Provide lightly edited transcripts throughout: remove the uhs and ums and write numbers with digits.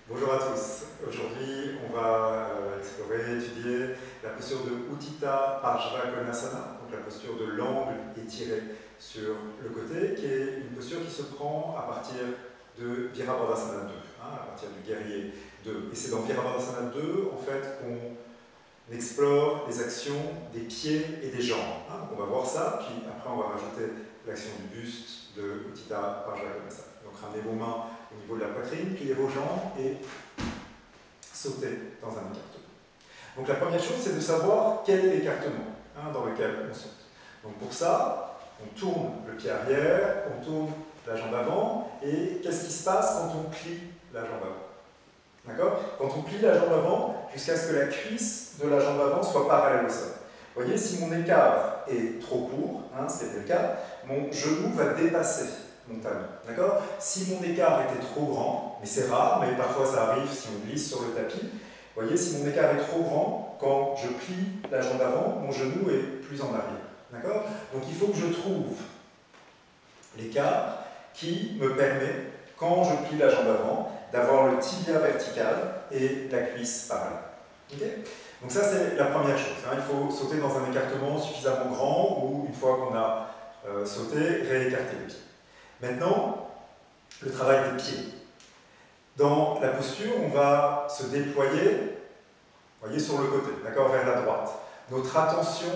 Bonjour à tous. Aujourd'hui, on va explorer, étudier la posture de Utthita Parsvakonasana, donc la posture de l'angle étiré sur le côté, qui est une posture qui se prend à partir de Virabhadrasana 2, à partir du guerrier 2. Et c'est dans Virabhadrasana 2, en fait, qu'on explore les actions des pieds et des jambes. Donc on va voir ça, puis après on va rajouter l'action du buste de Utthita Parsvakonasana. Donc ramenez vos mains au niveau de la poitrine, pliez vos jambes et sautez dans un écartement. Donc la première chose, c'est de savoir quel est l'écartement dans lequel on saute. Donc pour ça, on tourne le pied arrière, on tourne la jambe avant, et qu'est-ce qui se passe quand on plie la jambe avant? D'accord? Quand on plie la jambe avant, jusqu'à ce que la cuisse de la jambe avant soit parallèle au sol. Vous voyez, si mon écart est trop court, ce qui était le cas, mon genou va dépasser mon talon. D'accord? Si mon écart était trop grand, mais c'est rare, mais parfois ça arrive si on glisse sur le tapis, vous voyez, si mon écart est trop grand, quand je plie la jambe avant, mon genou est plus en arrière. D'accord? Donc il faut que je trouve l'écart qui me permet, quand je plie la jambe avant, d'avoir le tibia vertical et la cuisse parallèle. Okay? Donc ça, c'est la première chose. Il faut sauter dans un écartement suffisamment grand ou, une fois qu'on a sauté, réécarter les pieds. Maintenant, le travail des pieds. Dans la posture, on va se déployer, voyez, sur le côté, d'accord, vers la droite. Notre attention,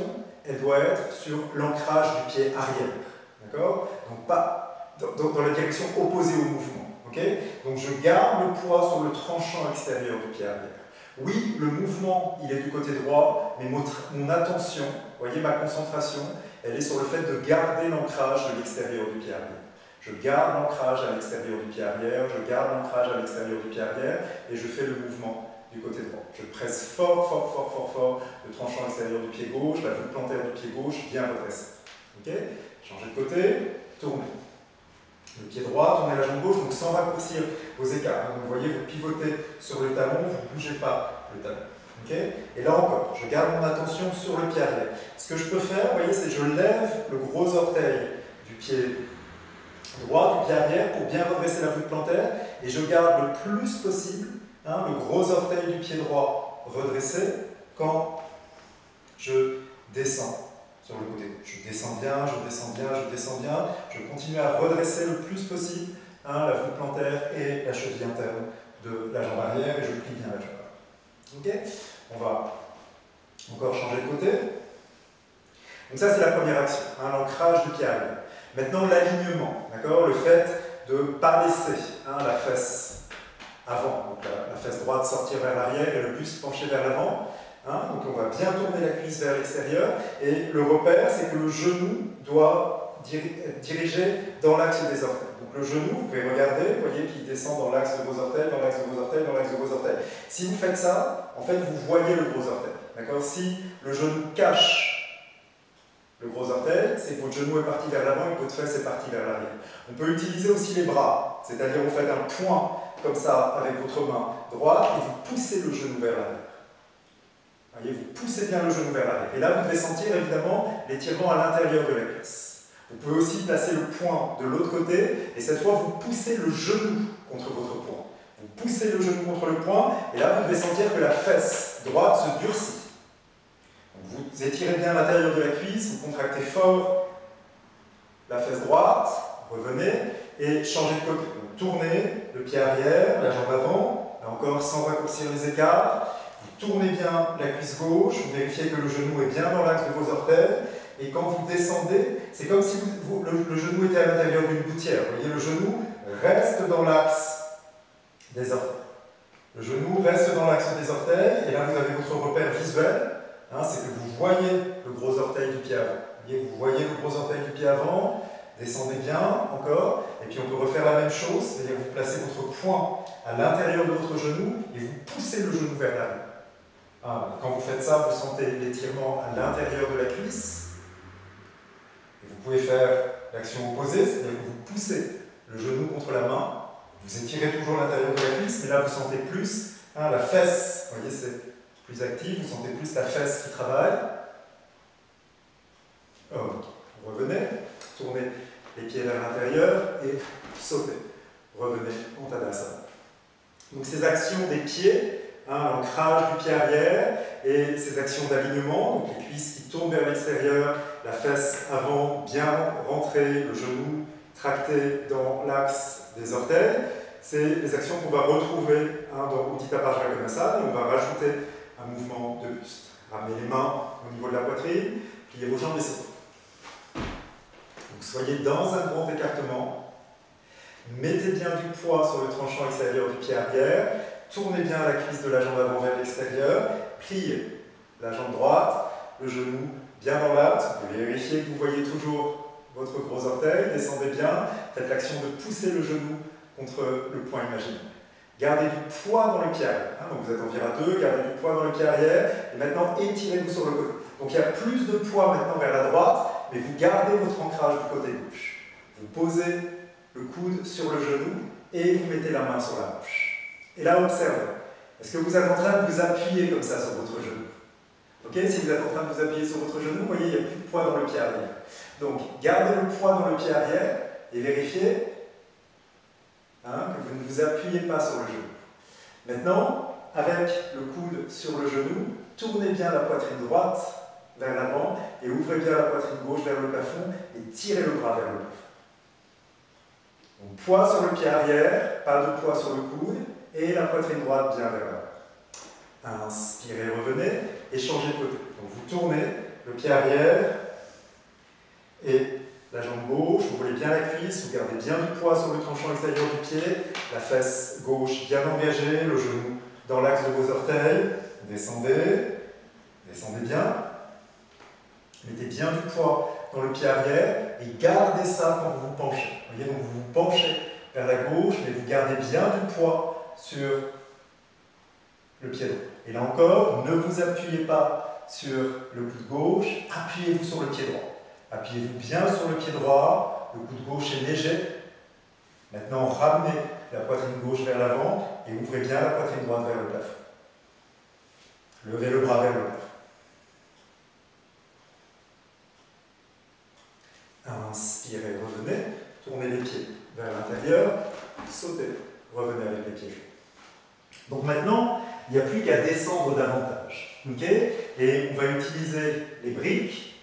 elle doit être sur l'ancrage du pied arrière, d'accord? Donc pas dans la direction opposée au mouvement, ok? Donc je garde le poids sur le tranchant extérieur du pied arrière. Oui, le mouvement, il est du côté droit, mais mon attention, voyez, ma concentration, elle est sur le fait de garder l'ancrage de l'extérieur du pied arrière. Je garde l'ancrage à l'extérieur du pied arrière, je garde l'ancrage à l'extérieur du pied arrière, et je fais le mouvement du côté droit. Je presse fort, fort, fort, fort, fort le tranchant extérieur du pied gauche, la voûte plantaire du pied gauche, bien redressée. Ok? Changez de côté, tournez. Le pied droit, tournez la jambe gauche, donc sans raccourcir vos écarts. Donc vous voyez, vous pivotez sur le talon, vous ne bougez pas le talon. Okay? Et là encore, je garde mon attention sur le pied arrière. Ce que je peux faire, vous voyez, c'est que je lève le gros orteil du pied droit, du pied arrière, pour bien redresser la voûte plantaire, et je garde le plus possible le gros orteil du pied droit redressé quand je descends sur le côté. Je descends bien, je descends bien, je descends bien. Je continue à redresser le plus possible la voûte plantaire et la cheville interne de la jambe arrière, et je plie bien la jambe. Ok? On va encore changer de côté. Donc ça, c'est la première action, l'ancrage du pied arrière. Maintenant, l'alignement, d'accord? Le fait de ne pas laisser la fesse avant, donc la fesse droite sortir vers l'arrière et le buste pencher vers l'avant. Donc on va bien tourner la cuisse vers l'extérieur, et le repère, c'est que le genou doit être dirigé dans l'axe des orteils. Donc le genou, vous pouvez regarder, vous voyez qu'il descend dans l'axe de vos orteils, dans l'axe de vos orteils, dans l'axe de vos orteils. Si vous faites ça, en fait, vous voyez le gros orteil. D'accord? Si le genou cache le gros orteil, c'est que votre genou est parti vers l'avant et que votre fesse est partie vers l'arrière. On peut utiliser aussi les bras, c'est-à-dire vous faites un point comme ça avec votre main droite et vous poussez le genou vers l'arrière. Voyez, vous poussez bien le genou vers l'arrière. Et là, vous devez sentir évidemment l'étirement à l'intérieur de la cuisse. Vous pouvez aussi placer le poing de l'autre côté, et cette fois, vous poussez le genou contre votre poing. Vous poussez le genou contre le poing, et là, vous devez sentir que la fesse droite se durcit. Donc, vous étirez bien l'intérieur de la cuisse, vous contractez fort la fesse droite, revenez, et changez de côté. Donc, tournez le pied arrière, la jambe avant, là encore sans raccourcir les écarts. Vous tournez bien la cuisse gauche, vous vérifiez que le genou est bien dans l'axe de vos orteils, et quand vous descendez, c'est comme si le genou était à l'intérieur d'une gouttière. Vous voyez, le genou reste dans l'axe des orteils. Le genou reste dans l'axe des orteils, et là vous avez votre repère visuel, c'est que vous voyez le gros orteil du pied avant. Vous voyez le gros orteil du pied avant, descendez bien encore, et puis on peut refaire la même chose, c'est-à-dire vous placez votre poing à l'intérieur de votre genou, et vous poussez le genou vers l'arrière. Quand vous faites ça, vous sentez l'étirement à l'intérieur de la cuisse. Et vous pouvez faire l'action opposée, c'est-à-dire que vous poussez le genou contre la main, vous étirez toujours l'intérieur de la cuisse, mais là vous sentez plus la fesse, vous voyez, c'est plus actif, vous sentez plus la fesse qui travaille. Vous revenez, tournez les pieds vers l'intérieur et sautez. Revenez en Tadasana. Donc ces actions des pieds, l'ancrage du pied arrière et ces actions d'alignement, donc les cuisses qui tournent vers l'extérieur, la fesse avant bien rentrée, le genou tracté dans l'axe des orteils, c'est les actions qu'on va retrouver dans Utthita Parsvakonasana et on va rajouter un mouvement de buste. Ramenez les mains au niveau de la poitrine, pliez vos jambes et sautez. Donc soyez dans un grand écartement, mettez bien du poids sur le tranchant extérieur du pied arrière, tournez bien la cuisse de la jambe avant vers l'extérieur, pliez la jambe droite, le genou bien dans l'axe, vous pouvez vérifier que vous voyez toujours votre gros orteil, descendez bien, faites l'action de pousser le genou contre le point imaginaire. Gardez du poids dans le pied arrière, donc vous êtes en vira 2, gardez du poids dans le pied arrière, et maintenant étirez-vous sur le côté. Donc il y a plus de poids maintenant vers la droite, mais vous gardez votre ancrage du côté gauche. Vous posez le coude sur le genou, et vous mettez la main sur la hanche. Et là, observez. Est-ce que vous êtes en train de vous appuyer comme ça sur votre genou? Ok, si vous êtes en train de vous appuyer sur votre genou, vous voyez, il n'y a plus de poids dans le pied arrière. Donc, gardez le poids dans le pied arrière et vérifiez que vous ne vous appuyez pas sur le genou. Maintenant, avec le coude sur le genou, tournez bien la poitrine droite vers l'avant et ouvrez bien la poitrine gauche vers le plafond et tirez le bras vers le plafond. Donc, poids sur le pied arrière, pas de poids sur le coude et la poitrine droite bien vers l'avant. Inspirez, revenez et changez de côté. Donc vous tournez le pied arrière et la jambe gauche, vous roulez bien la cuisse, vous gardez bien du poids sur le tranchant extérieur du pied, la fesse gauche bien engagée, le genou dans l'axe de vos orteils, descendez, descendez bien, mettez bien du poids dans le pied arrière et gardez ça quand vous vous penchez. Vous voyez, donc vous vous penchez vers la gauche, mais vous gardez bien du poids sur le pied droit. Et là encore, ne vous appuyez pas sur le coude gauche, appuyez-vous sur le pied droit. Appuyez-vous bien sur le pied droit, le coude gauche est léger. Maintenant, ramenez la poitrine gauche vers l'avant et ouvrez bien la poitrine droite vers le plafond. Levez le bras vers le plafond. Inspirez, revenez, tournez les pieds vers l'intérieur, sautez, revenez avec les pieds. Donc maintenant, il n'y a plus qu'à descendre davantage. Okay, et on va utiliser les briques.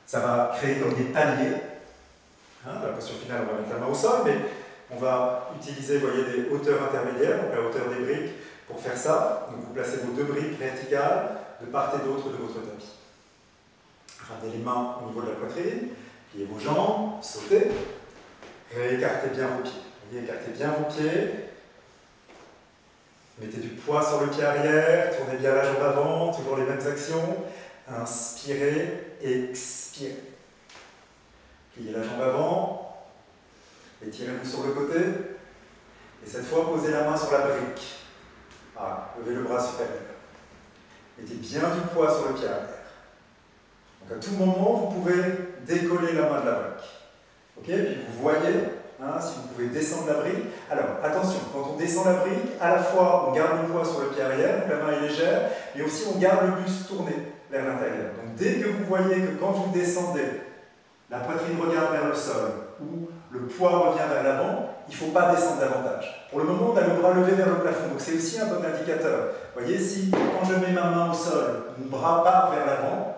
Ça va créer comme des paliers. La posture finale, on va mettre la main au sol, mais on va utiliser, vous voyez, des hauteurs intermédiaires, donc la hauteur des briques, pour faire ça. Donc vous placez vos 2 briques verticales de part et d'autre de votre tapis. Ramenez les mains au niveau de la poitrine, pliez vos jambes, sautez, réécartez bien vos pieds. Écartez bien vos pieds. Mettez du poids sur le pied arrière, tournez bien la jambe avant, toujours les mêmes actions. Inspirez, expirez. Pliez la jambe avant, étirez-vous sur le côté. Et cette fois, posez la main sur la brique. Voilà, levez le bras supérieur. Mettez bien du poids sur le pied arrière. Donc à tout moment, vous pouvez décoller la main de la brique. Ok, puis vous voyez si vous pouvez descendre la brique. Alors, attention, quand on descend la brique, à la fois on garde le poids sur le pied arrière, donc la main est légère, mais aussi on garde le buste tourné vers l'intérieur. Donc dès que vous voyez que quand vous descendez, la poitrine regarde vers le sol, ou le poids revient vers l'avant, il ne faut pas descendre davantage. Pour le moment, on a le bras levé vers le plafond, donc c'est aussi un bon indicateur. Vous voyez, si quand je mets ma main au sol, mon bras part vers l'avant,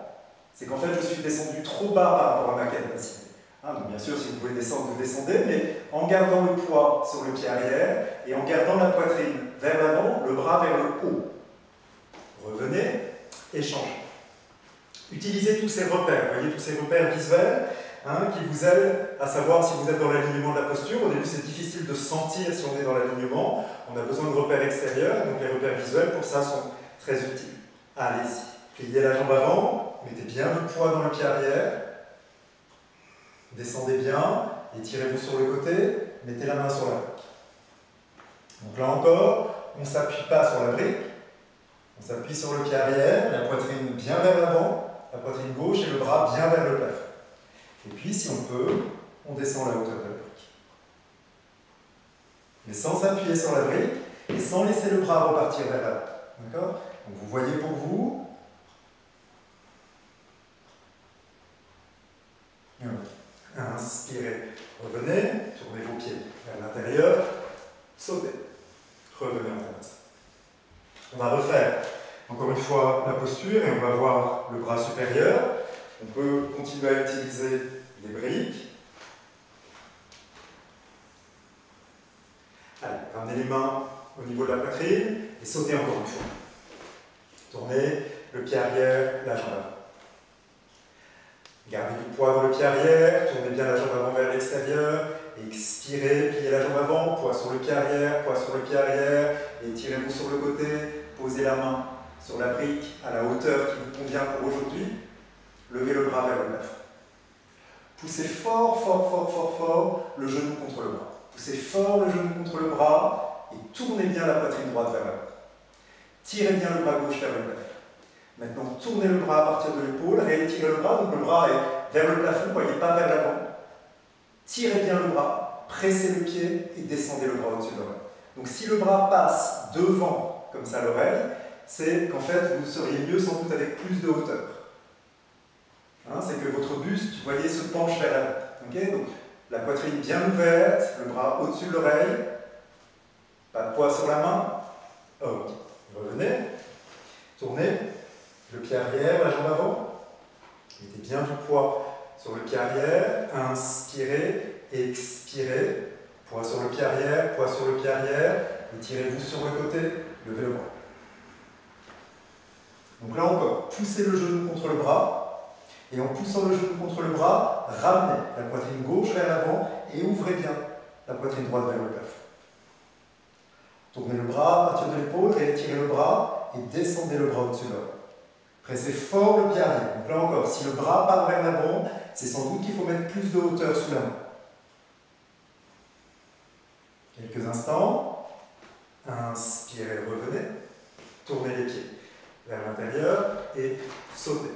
c'est qu'en fait je suis descendu trop bas par rapport à ma capacité. Donc bien sûr, si vous pouvez descendre, vous descendez, mais en gardant le poids sur le pied arrière et en gardant la poitrine vers l'avant, le bras vers le haut. Revenez et changez. Utilisez tous ces repères, vous voyez, tous ces repères visuels qui vous aident à savoir si vous êtes dans l'alignement de la posture. Au début, c'est difficile de sentir si on est dans l'alignement. On a besoin de repères extérieurs, donc les repères visuels, pour ça, sont très utiles. Allez-y. Pliez la jambe avant, mettez bien du poids dans le pied arrière. Descendez bien, étirez-vous sur le côté, mettez la main sur la brique. Donc là encore, on ne s'appuie pas sur la brique, on s'appuie sur le pied arrière, la poitrine bien vers l'avant, la poitrine gauche et le bras bien vers le plafond. Et puis, si on peut, on descend la hauteur de la brique. Mais sans s'appuyer sur la brique et sans laisser le bras repartir vers l'avant. D'accord? Donc vous voyez pour vous. Inspirez, revenez, tournez vos pieds vers l'intérieur, sautez. revenez en Tadasana. On va refaire encore une fois la posture et on va voir le bras supérieur. On peut continuer à utiliser les briques. Allez, ramenez les mains au niveau de la poitrine et sautez encore une fois. Tournez le pied arrière, la jambe avant. Gardez du poids dans le pied arrière, tournez bien la jambe avant vers l'extérieur. Expirez, pliez la jambe avant, poids sur le pied arrière, poids sur le pied arrière. Et tirez-vous sur le côté, posez la main sur la brique à la hauteur qui vous convient pour aujourd'hui. Levez le bras vers le plafond. Poussez fort, fort, fort, fort, fort le genou contre le bras. Poussez fort le genou contre le bras et tournez bien la poitrine droite vers l'avant. Tirez bien le bras gauche vers le plafond. Maintenant, tournez le bras à partir de l'épaule, réétirez le bras, donc le bras est vers le plafond, voyez pas vers l'avant. Tirez bien le bras, pressez le pied et descendez le bras au-dessus de l'oreille. Donc si le bras passe devant, comme ça, l'oreille, c'est qu'en fait, vous seriez mieux sans doute avec plus de hauteur. Hein, c'est que votre buste, vous voyez, se penche vers l'avant. Okay, donc, la poitrine bien ouverte, le bras au-dessus de l'oreille, pas de poids sur la main. Ok, revenez, tournez, le pied arrière, la jambe avant, mettez bien du poids sur le pied arrière, inspirez, expirez, poids sur le pied arrière, poids sur le pied arrière, étirez-vous sur le côté, levez le bras. Donc là encore, poussez le genou contre le bras, et en poussant le genou contre le bras, ramenez la poitrine gauche vers l'avant et ouvrez bien la poitrine droite vers le plafond. Tournez le bras à partir de l'épaule, réétirez le bras et descendez le bras au-dessus de l'oreille. Pressez fort le pied arrière. Donc là encore, si le bras part vers l'avant, c'est sans doute qu'il faut mettre plus de hauteur sous la main. Quelques instants. Inspirez, revenez. Tournez les pieds vers l'intérieur et sautez.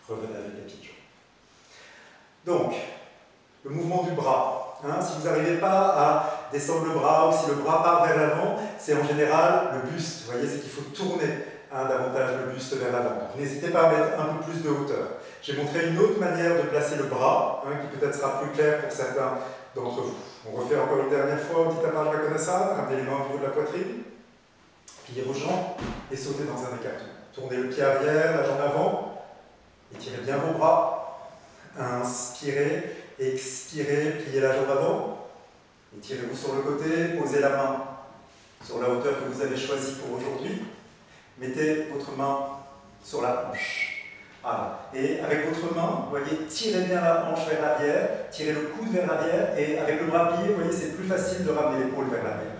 Revenez avec les pieds. Donc, le mouvement du bras. Hein, si vous n'arrivez pas à descendre le bras ou si le bras part vers l'avant, c'est en général le buste. Vous voyez, c'est qu'il faut tourner davantage le buste vers l'avant. N'hésitez pas à mettre un peu plus de hauteur. J'ai montré une autre manière de placer le bras, qui peut-être sera plus claire pour certains d'entre vous. On refait encore une dernière fois, on dit à part reconnaissable, ramenez les mains au niveau de la poitrine, pliez vos jambes et sautez dans un écartement. Tournez le pied arrière, la jambe avant, étirez bien vos bras, inspirez, expirez, pliez la jambe avant, étirez-vous sur le côté, posez la main sur la hauteur que vous avez choisie pour aujourd'hui. Mettez votre main sur la hanche. Voilà. Et avec votre main, vous voyez, tirez bien la hanche vers l'arrière, tirez le coude vers l'arrière, et avec le bras plié, vous voyez, c'est plus facile de ramener l'épaule vers l'arrière.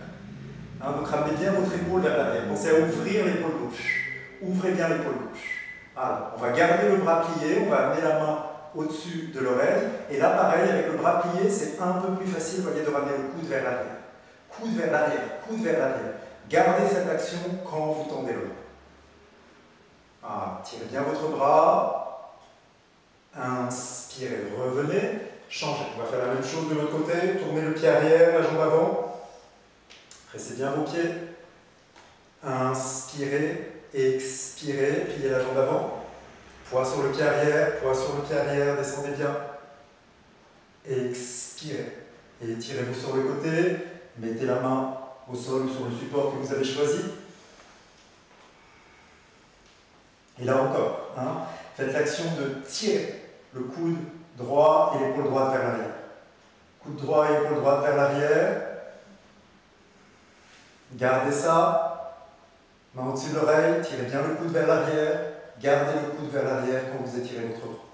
Hein, donc ramenez bien votre épaule vers l'arrière. Pensez à ouvrir l'épaule gauche. Ouvrez bien l'épaule gauche. Voilà. On va garder le bras plié, on va amener la main au-dessus de l'oreille, et là, pareil, avec le bras plié, c'est un peu plus facile, vous voyez, de ramener le coude vers l'arrière. Coude vers l'arrière, coude vers l'arrière. Gardez cette action quand vous tendez le bras. Ah, tirez bien votre bras, inspirez, revenez, changez. On va faire la même chose de l'autre côté, tournez le pied arrière, la jambe avant, pressez bien vos pieds, inspirez, expirez, pliez la jambe avant, poids sur le pied arrière, poids sur le pied arrière, descendez bien, expirez, et étirez-vous sur le côté, mettez la main au sol ou sur le support que vous avez choisi. Et là encore, faites l'action de tirer le coude droit et l'épaule droite vers l'arrière. Coude droit et épaule droite vers l'arrière. Gardez ça. Main au-dessus de l'oreille, tirez bien le coude vers l'arrière. Gardez le coude vers l'arrière quand vous étirez votre bras.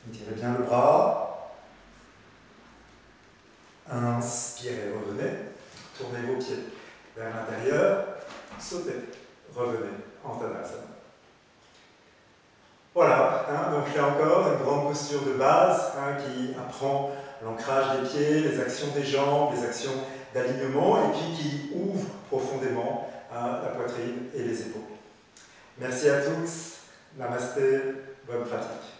Étirez bien le bras. Inspirez, revenez. Tournez vos pieds vers l'intérieur. Sautez. Revenez en Tadasana. Voilà, donc là encore, une grande posture de base qui apprend l'ancrage des pieds, les actions des jambes, les actions d'alignement et puis qui ouvre profondément la poitrine et les épaules. Merci à tous, namasté, bonne pratique.